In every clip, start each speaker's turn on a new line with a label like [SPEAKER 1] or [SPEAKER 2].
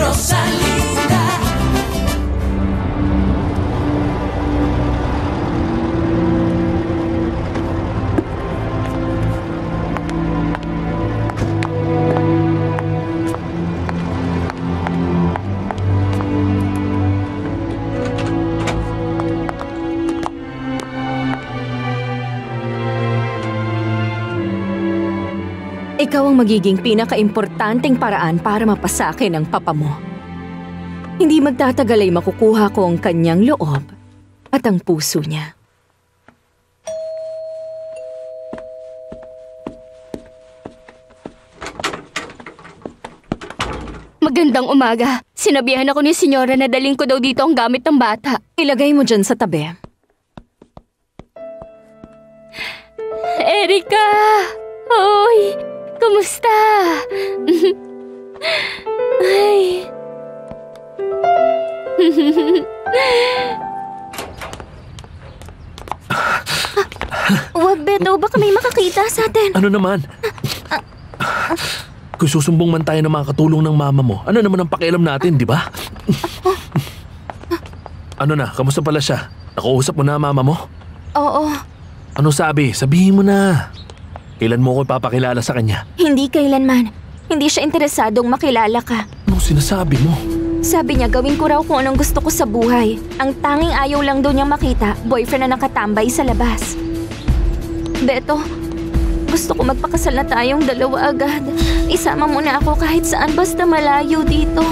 [SPEAKER 1] Rosalinda.
[SPEAKER 2] Ikaw ang magiging pinaka-importanteng paraan para mapasakin ang papa mo. Hindi magtatagal ay makukuha ko ang kanyang loob at ang puso niya.
[SPEAKER 3] Magandang umaga. Sinabihan ako ni Senyora na daling ko daw dito ang gamit ng bata.
[SPEAKER 2] Ilagay mo dyan sa tabi.
[SPEAKER 3] Erika! Hoy! Kumusta? Ay. Wag, Beto. Baka may makakita sa atin.
[SPEAKER 4] Ano naman? Kung susumbong man tayo ng mga katulong ng mama mo, ano naman ang pakialam natin, di ba? Ano na? Kamusta pala siya? Nakausap mo na mama mo?
[SPEAKER 2] Oo.
[SPEAKER 4] Ano sabi? Sabihin mo na. Kailan mo ko ipapakilala sa kanya?
[SPEAKER 2] Hindi kailanman. Hindi siya interesadong makilala ka.
[SPEAKER 4] Anong sinasabi mo?
[SPEAKER 2] Sabi niya gawin ko raw kung anong gusto ko sa buhay. Ang tanging ayaw lang daw niyang makita, boyfriend na nakatambay sa labas. Beto, gusto ko magpakasal na tayong dalawa agad. Isama mo na ako kahit saan basta malayo dito.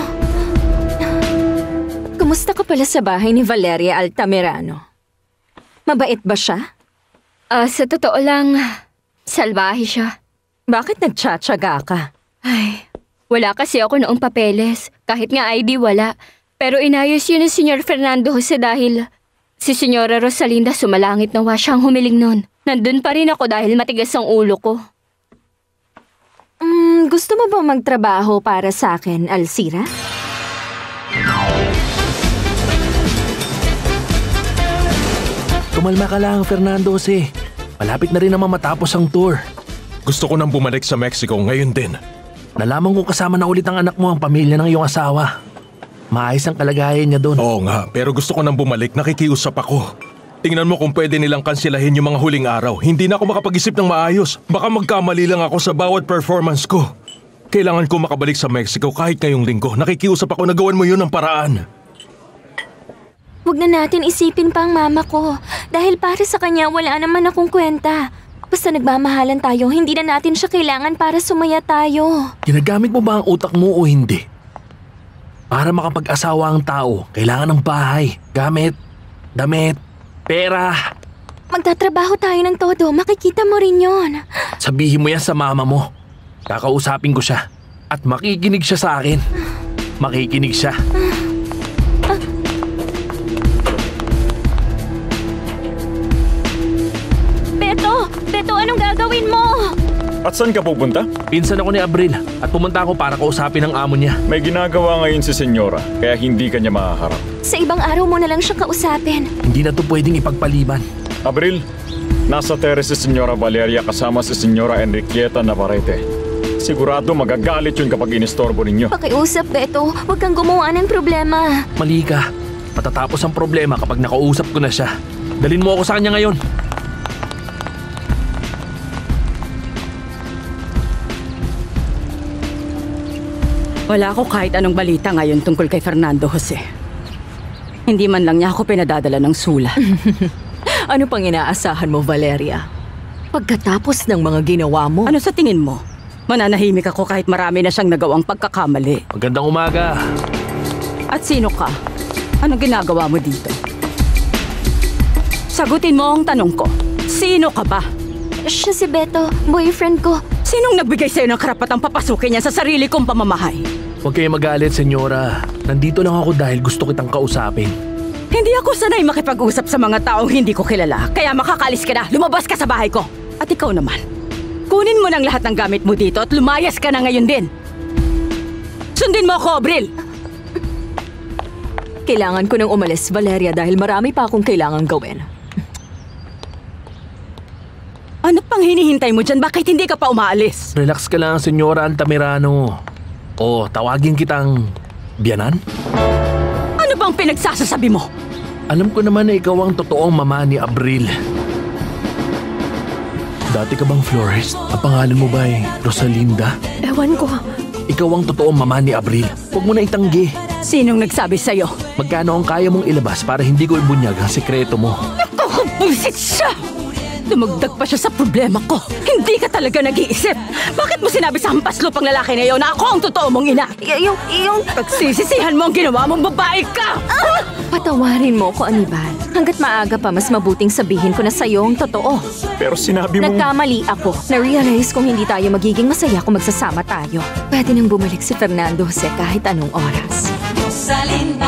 [SPEAKER 2] Kumusta ka pala sa bahay ni Valeria Altamirano? Mabait ba siya?
[SPEAKER 3] Sa totoo lang, salbahe siya.
[SPEAKER 2] Bakit nagtsatsaga ka?
[SPEAKER 3] Ay, wala kasi ako noong papeles. Kahit nga ID wala. Pero inayos yun ni Senyor Fernando Jose dahil si Senyora Rosalinda sumalangit na siyang humiling nun. Nandun pa rin ako dahil matigas ang ulo ko.
[SPEAKER 2] Gusto mo ba magtrabaho para sa akin, Alcira?
[SPEAKER 4] Kumalma ka lang, Fernando Jose. Malapit na rin naman matapos ang tour.
[SPEAKER 5] Gusto ko nang bumalik sa Mexico ngayon din.
[SPEAKER 4] Nalaman ko kasama na ulit ang anak mo ang pamilya ng iyong asawa. Maayos ang kalagayan niya doon.
[SPEAKER 5] Oo nga, pero gusto ko nang bumalik, nakikiusap ako. Tingnan mo kung pwede nilang kansilahin yung mga huling araw. Hindi na ako makapag-isip ng maayos. Baka magkamali lang ako sa bawat performance ko. Kailangan ko makabalik sa Mexico kahit ngayong linggo. Nakikiusap ako na gawan mo yun ng paraan.
[SPEAKER 2] Huwag na natin isipin pa ang mama ko. Dahil para sa kanya wala naman akong kwenta. Basta nagmamahalan tayo, hindi na natin siya kailangan para sumaya tayo.
[SPEAKER 4] Ginagamit mo ba ang utak mo o hindi? Para makapag-asawa ang tao, kailangan ng bahay, gamit, damit, pera.
[SPEAKER 2] Magtatrabaho tayo ng todo, makikita mo rin yon.
[SPEAKER 4] Sabihin mo yan sa mama mo. Kakausapin ko siya. At makikinig siya sa akin. Makikinig siya.
[SPEAKER 2] Beto, anong gagawin mo?
[SPEAKER 6] At saan ka pupunta?
[SPEAKER 4] Pinsan ako ni Abril at pumunta ako para kausapin ang amo niya.
[SPEAKER 6] May ginagawa ngayon si Senyora, kaya hindi ka niya mahaharap.
[SPEAKER 2] Sa ibang araw mo na lang siya kausapin.
[SPEAKER 4] Hindi na to pwedeng ipagpaliban.
[SPEAKER 6] Abril, nasa terrace si Senyora Valeria kasama si Senyora Enriqueta Navarrete. Sigurado magagalit yun kapag inistorbo ninyo.
[SPEAKER 2] Pakiusap, Beto. Huwag kang gumawa ng problema.
[SPEAKER 4] Mali ka. Matatapos ang problema kapag nakausap ko na siya. Dalin mo ako sa kanya ngayon.
[SPEAKER 7] Wala ako kahit anong balita ngayon tungkol kay Fernando Jose. Hindi man lang niya ako pinadadala ng sulat.
[SPEAKER 2] Ano pang inaasahan mo, Valeria? Pagkatapos ng mga ginawa mo...
[SPEAKER 7] Ano sa tingin mo? Mananahimik ako kahit marami na siyang nagawang pagkakamali.
[SPEAKER 4] Magandang umaga.
[SPEAKER 7] At sino ka? Anong ginagawa mo dito? Sagutin mo ang tanong ko. Sino ka ba?
[SPEAKER 2] Siya si Beto, boyfriend ko.
[SPEAKER 7] Sinong nagbigay sa'yo ng karapatang papasukin niya sa sarili kong pamamahay?
[SPEAKER 4] Huwag kayo magalit, senyora. Nandito lang ako dahil gusto kitang kausapin.
[SPEAKER 7] Hindi ako sanay makipag-usap sa mga taong hindi ko kilala. Kaya makakalis ka na, lumabas ka sa bahay ko. At ikaw naman, kunin mo ng lahat ng gamit mo dito at lumayas ka na ngayon din. Sundin mo ako, Abril!
[SPEAKER 2] Kailangan ko nang umalis, Valeria, dahil marami pa akong kailangang gawin.
[SPEAKER 7] Ano pang hinihintay mo dyan? Bakit hindi ka pa umaalis?
[SPEAKER 4] Relax ka lang, senyora Altamirano. O, tawagin kitang Biyanan?
[SPEAKER 7] Ano bang pinagsasasabi mo?
[SPEAKER 4] Alam ko naman na ikaw ang totoong mama ni Abril. Dati ka bang florist? Ang pangalan mo ba ay Rosalinda?
[SPEAKER 2] Ewan ko.
[SPEAKER 4] Ikaw ang totoong mama ni Abril. Huwag mo na itanggi.
[SPEAKER 7] Sinong nagsabi sa'yo?
[SPEAKER 4] Magkano ang kaya mong ilabas para hindi ko ibunyag ang sekreto mo?
[SPEAKER 7] Nakakabuisit siya! Dumagdag pa siya sa problema ko. Hindi ka talaga nag-iisip. Bakit mo sinabi sa hampas lupang lalaki na iyon na ako ang totoo mong ina?
[SPEAKER 2] Yung...
[SPEAKER 7] Pagsisisihan mo ang ginawa mong babae ka!
[SPEAKER 2] Patawarin mo ko, Anibal. Hanggat maaga pa, mas mabuting sabihin ko na sa'yo ang totoo.
[SPEAKER 6] Pero sinabi mo...
[SPEAKER 2] Nagkamali ako. Na-realize kong hindi tayo magiging masaya kung magsasama tayo. Pwede nang bumalik si Fernando Jose kahit anong oras.
[SPEAKER 1] Rosalinda.